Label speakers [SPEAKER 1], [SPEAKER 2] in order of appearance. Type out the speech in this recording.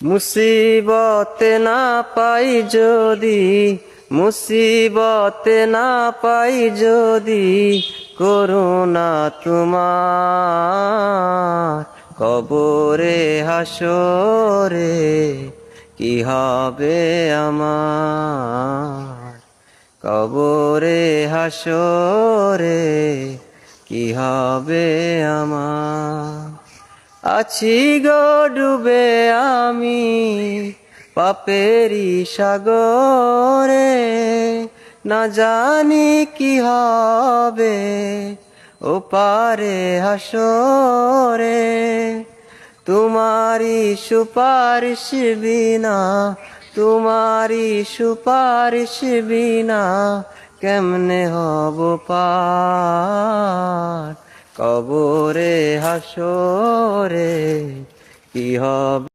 [SPEAKER 1] মুসিবতে না পাই যদি, মুসিবতে না পাই যদি, করুণা তোমার কবরে হাসরে কি হবে আমার, কবরে হাসরে কি হবে আমার। আছি গো ডুবে আমি পাপেরি সাগরে, না জানি কি হবে ও পারে হাসরে। তোমারি সুপারিশ বিনা, তোমারি সুপারিশ বিনা কেমনে হব পার, কবরে হাসরে কি হবে।